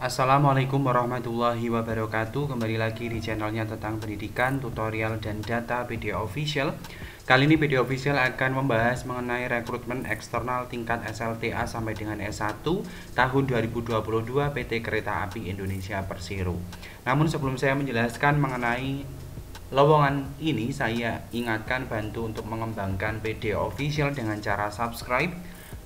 Assalamualaikum warahmatullahi wabarakatuh. Kembali lagi di channelnya tentang pendidikan, tutorial, dan data PD Official. Kali ini PD Official akan membahas mengenai rekrutmen eksternal tingkat SLTA sampai dengan S1 tahun 2022 PT Kereta Api Indonesia Persero. Namun sebelum saya menjelaskan mengenai lowongan ini, saya ingatkan bantu untuk mengembangkan PD Official dengan cara subscribe,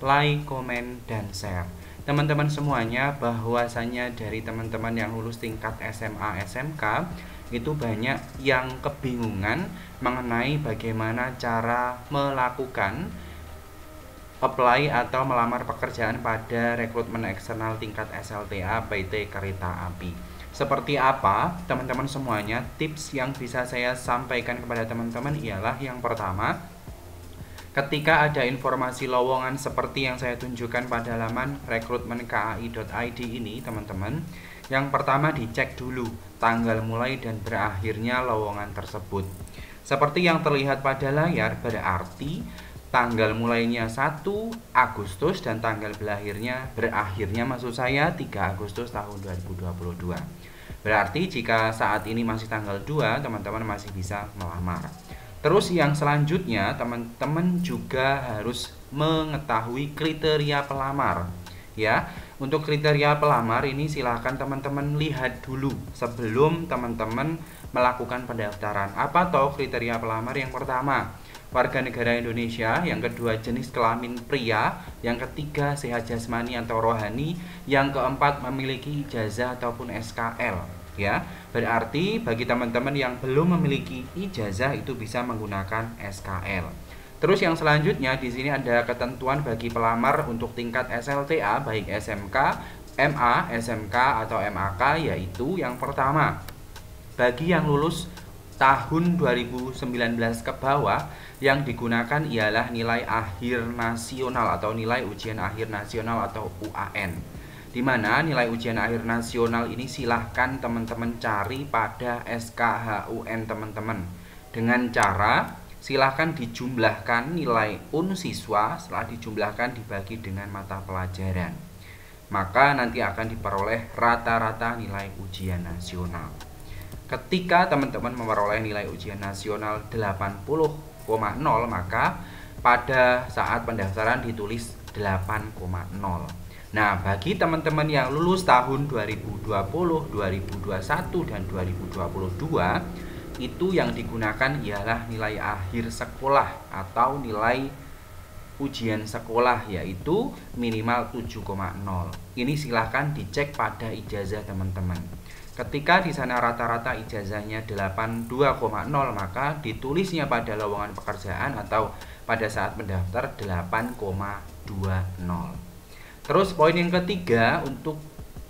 like, komen, dan share. Teman-teman semuanya, bahwasannya dari teman-teman yang lulus tingkat SMA SMK itu banyak yang kebingungan mengenai bagaimana cara melakukan apply atau melamar pekerjaan pada rekrutmen eksternal tingkat SLTA PT Kereta Api. Seperti apa teman-teman semuanya? Tips yang bisa saya sampaikan kepada teman-teman ialah yang pertama, ketika ada informasi lowongan seperti yang saya tunjukkan pada laman rekrutmenkai.id ini, teman-teman, yang pertama dicek dulu tanggal mulai dan berakhirnya lowongan tersebut. Seperti yang terlihat pada layar, berarti tanggal mulainya 1 Agustus dan tanggal berakhirnya maksud saya 3 Agustus tahun 2022. Berarti jika saat ini masih tanggal 2, teman-teman masih bisa melamar. Terus yang selanjutnya, teman-teman juga harus mengetahui kriteria pelamar. Ya, untuk kriteria pelamar ini silahkan teman-teman lihat dulu sebelum teman-teman melakukan pendaftaran. Apa toh kriteria pelamar? Yang pertama, warga negara Indonesia, yang kedua jenis kelamin pria, yang ketiga sehat jasmani atau rohani, yang keempat memiliki ijazah ataupun SKL. Ya, berarti bagi teman-teman yang belum memiliki ijazah itu bisa menggunakan SKL. Terus yang selanjutnya di sini ada ketentuan bagi pelamar untuk tingkat SLTA baik SMK, MA, SMK atau MAK, yaitu yang pertama, bagi yang lulus tahun 2019 ke bawah, yang digunakan ialah nilai akhir nasional atau nilai ujian akhir nasional atau UAN. Di mana nilai ujian akhir nasional ini silahkan teman-teman cari pada SKHUN teman-teman. Dengan cara silahkan dijumlahkan nilai siswa, setelah dijumlahkan dibagi dengan mata pelajaran. Maka nanti akan diperoleh rata-rata nilai ujian nasional. Ketika teman-teman memperoleh nilai ujian nasional 80,0, maka pada saat pendaftaran ditulis 8,0. Nah, bagi teman-teman yang lulus tahun 2020, 2021, dan 2022, itu yang digunakan ialah nilai akhir sekolah atau nilai ujian sekolah, yaitu minimal 7,0. Ini silahkan dicek pada ijazah teman-teman. Ketika di sana rata-rata ijazahnya 82,0, maka ditulisnya pada lowongan pekerjaan atau pada saat mendaftar 8,20. Terus poin yang ketiga untuk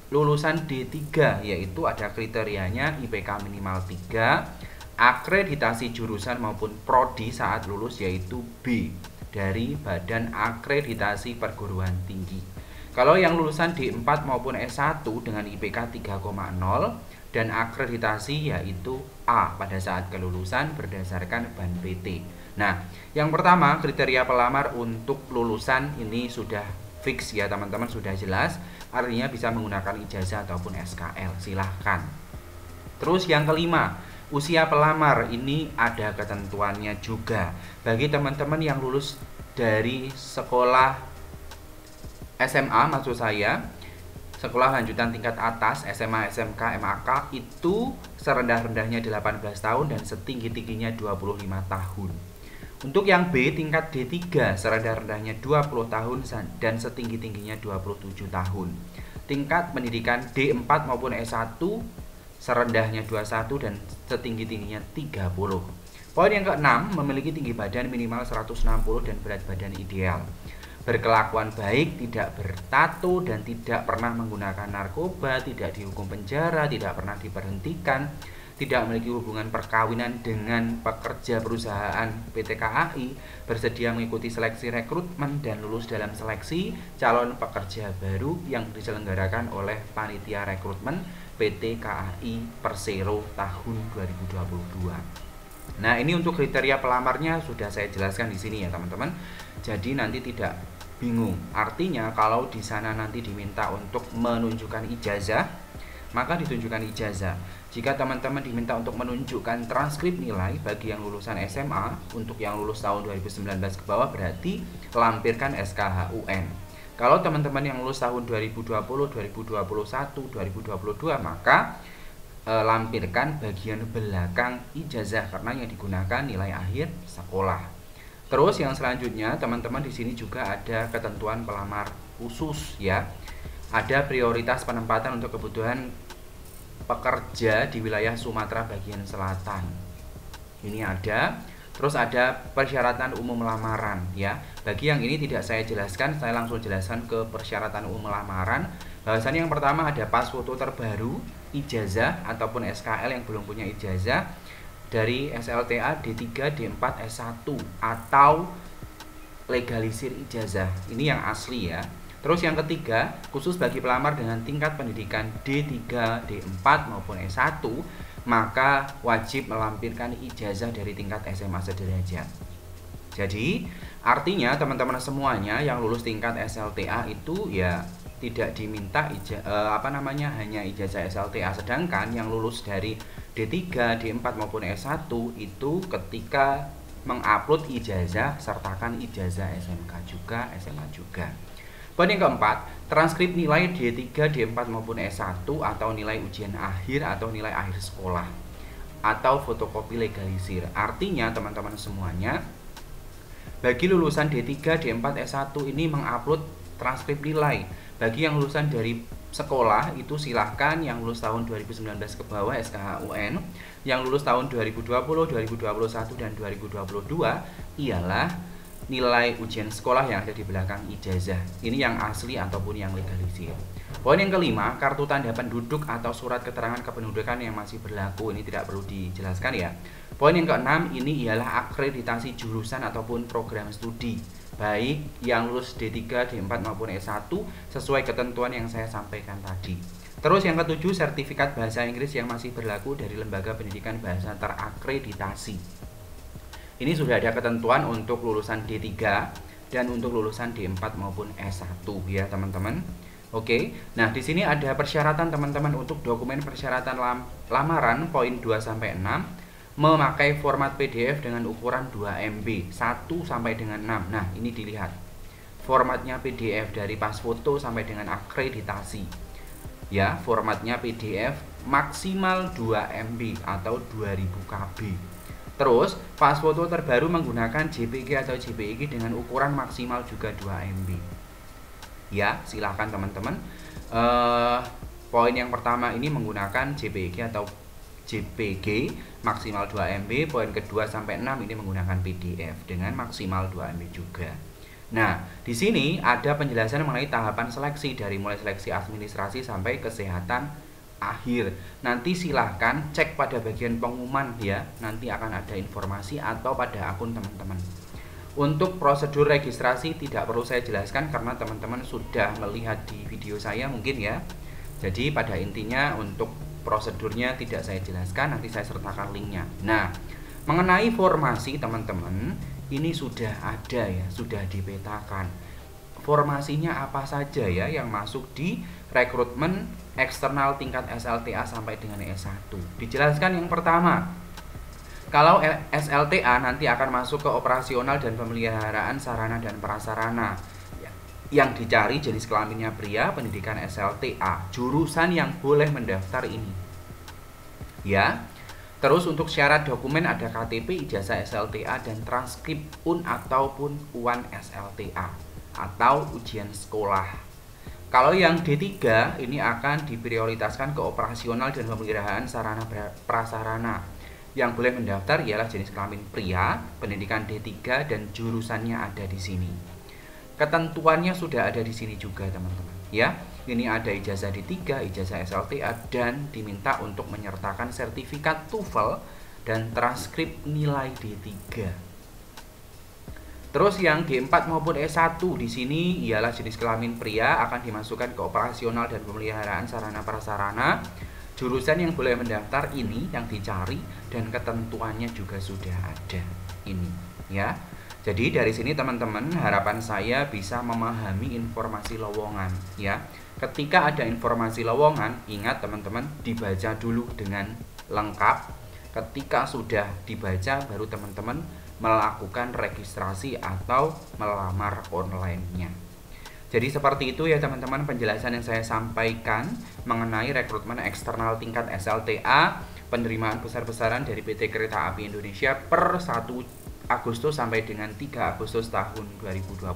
lulusan D3, yaitu ada kriterianya IPK minimal 3, akreditasi jurusan maupun prodi saat lulus yaitu B dari Badan Akreditasi Perguruan Tinggi. Kalau yang lulusan D4 maupun S1 dengan IPK 3,0 dan akreditasi yaitu A pada saat kelulusan berdasarkan BAN PT. Nah, yang pertama kriteria pelamar untuk lulusan ini sudah fix ya teman-teman, sudah jelas, artinya bisa menggunakan ijazah ataupun SKL, silahkan. Terus yang kelima, usia pelamar ini ada ketentuannya juga. Bagi teman-teman yang lulus dari sekolah SMA, maksud saya sekolah lanjutan tingkat atas, SMA, SMK, MAK, itu serendah-rendahnya 18 tahun dan setinggi-tingginya 25 tahun. Untuk yang B tingkat D3 serendah-rendahnya 20 tahun dan setinggi-tingginya 27 tahun. Tingkat pendidikan D4 maupun S1 serendahnya 21 dan setinggi-tingginya 30. Poin yang keenam, memiliki tinggi badan minimal 160 dan berat badan ideal. Berkelakuan baik, tidak bertato dan tidak pernah menggunakan narkoba, tidak dihukum penjara, tidak pernah diberhentikan, tidak memiliki hubungan perkawinan dengan pekerja perusahaan PT KAI, bersedia mengikuti seleksi rekrutmen dan lulus dalam seleksi calon pekerja baru yang diselenggarakan oleh panitia rekrutmen PT KAI Persero tahun 2022. Nah, ini untuk kriteria pelamarnya sudah saya jelaskan di sini ya, teman-teman. Jadi nanti tidak bingung. Artinya kalau di sana nanti diminta untuk menunjukkan ijazah, maka ditunjukkan ijazah. Jika teman-teman diminta untuk menunjukkan transkrip nilai bagi yang lulusan SMA, untuk yang lulus tahun 2019 ke bawah berarti lampirkan SKH UN. Kalau teman-teman yang lulus tahun 2020, 2021, 2022, maka lampirkan bagian belakang ijazah karena yang digunakan nilai akhir sekolah. Terus yang selanjutnya teman-teman di sini juga ada ketentuan pelamar khusus ya. Ada prioritas penempatan untuk kebutuhan pekerja di wilayah Sumatera bagian selatan. Ini ada. Terus ada persyaratan umum lamaran ya. Bagi yang ini tidak saya jelaskan, saya langsung jelaskan ke persyaratan umum lamaran. Bahwasannya yang pertama ada pas foto terbaru, ijazah ataupun SKL yang belum punya ijazah dari SLTA D3, D4, S1 atau legalisir ijazah. Ini yang asli ya. Terus yang ketiga, khusus bagi pelamar dengan tingkat pendidikan D3, D4 maupun S1, maka wajib melampirkan ijazah dari tingkat SMA sederajat. Jadi, artinya teman-teman semuanya yang lulus tingkat SLTA itu ya tidak diminta hanya ijazah SLTA, sedangkan yang lulus dari D3, D4 maupun S1 itu ketika mengupload ijazah sertakan ijazah SMK juga, SMA juga. Poin yang keempat, transkrip nilai D3, D4 maupun S1 atau nilai ujian akhir atau nilai akhir sekolah atau fotokopi legalisir. Artinya teman-teman semuanya bagi lulusan D3, D4, S1 ini mengupload transkrip nilai. Bagi yang lulusan dari sekolah itu silahkan, yang lulus tahun 2019 ke bawah SKH UN, yang lulus tahun 2020, 2021 dan 2022 ialah nilai ujian sekolah yang ada di belakang ijazah. Ini yang asli ataupun yang legalisir. Poin yang kelima, kartu tanda penduduk atau surat keterangan kependudukan yang masih berlaku. Ini tidak perlu dijelaskan ya. Poin yang keenam, ini ialah akreditasi jurusan ataupun program studi, baik yang lulus D3, D4 maupun S1 sesuai ketentuan yang saya sampaikan tadi. Terus yang ketujuh, sertifikat bahasa Inggris yang masih berlaku dari lembaga pendidikan bahasa terakreditasi. Ini sudah ada ketentuan untuk lulusan D3 dan untuk lulusan D4 maupun S1 ya teman-teman. Oke. Nah, di sini ada persyaratan teman-teman untuk dokumen persyaratan lamaran poin 2 sampai 6 memakai format PDF dengan ukuran 2 MB 1 sampai dengan 6. Nah, ini dilihat. Formatnya PDF dari pas foto sampai dengan akreditasi. Ya, formatnya PDF maksimal 2 MB atau 2000 KB. Terus, pas foto terbaru menggunakan JPG atau JPEG dengan ukuran maksimal juga 2 MB. Ya, silahkan teman-teman. Poin yang pertama ini menggunakan JPEG atau JPG maksimal 2 MB. Poin kedua sampai 6 ini menggunakan PDF dengan maksimal 2 MB juga. Nah, di sini ada penjelasan mengenai tahapan seleksi dari mulai seleksi administrasi sampai kesehatan akhir. Nanti silahkan cek pada bagian pengumuman ya. Nanti akan ada informasi atau pada akun teman-teman. Untuk prosedur registrasi tidak perlu saya jelaskan karena teman-teman sudah melihat di video saya mungkin ya. Jadi pada intinya untuk prosedurnya tidak saya jelaskan, nanti saya sertakan linknya. Nah, mengenai formasi teman-teman, ini sudah ada ya, sudah dipetakan. Formasinya apa saja ya yang masuk di rekrutmen eksternal tingkat SLTA sampai dengan S1. Dijelaskan yang pertama, kalau SLTA nanti akan masuk ke operasional dan pemeliharaan sarana dan prasarana. Yang dicari jenis kelaminnya pria, pendidikan SLTA, jurusan yang boleh mendaftar ini. Ya. Terus untuk syarat dokumen ada KTP, ijazah SLTA dan transkrip UN ataupun UAN SLTA atau ujian sekolah. Kalau yang D3 ini akan diprioritaskan ke operasional dan pemeliharaan sarana prasarana. Yang boleh mendaftar ialah jenis kelamin pria, pendidikan D3 dan jurusannya ada di sini. Ketentuannya sudah ada di sini juga teman-teman. Ya, ini ada ijazah D3, ijazah SLTA dan diminta untuk menyertakan sertifikat TOEFL dan transkrip nilai D3. Terus yang D4 maupun S1 di sini ialah jenis kelamin pria akan dimasukkan ke operasional dan pemeliharaan sarana prasarana. Jurusan yang boleh mendaftar ini yang dicari dan ketentuannya juga sudah ada ini ya. Jadi dari sini teman-teman, harapan saya bisa memahami informasi lowongan ya. Ketika ada informasi lowongan, ingat teman-teman, dibaca dulu dengan lengkap. Ketika sudah dibaca, baru teman-teman melakukan registrasi atau melamar online-nya. Jadi seperti itu ya teman-teman penjelasan yang saya sampaikan mengenai rekrutmen eksternal tingkat SLTA penerimaan besar-besaran dari PT Kereta Api Indonesia per 1 Agustus sampai dengan 3 Agustus tahun 2022.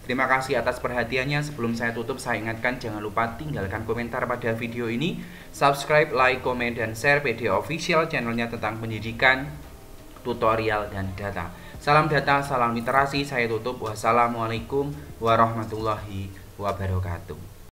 Terima kasih atas perhatiannya. Sebelum saya tutup, saya ingatkan jangan lupa tinggalkan komentar pada video ini, subscribe, like, komen, dan share PD Official, channelnya tentang pendidikan, tutorial, dan data. Salam data, salam literasi. Saya tutup. Wassalamualaikum warahmatullahi wabarakatuh.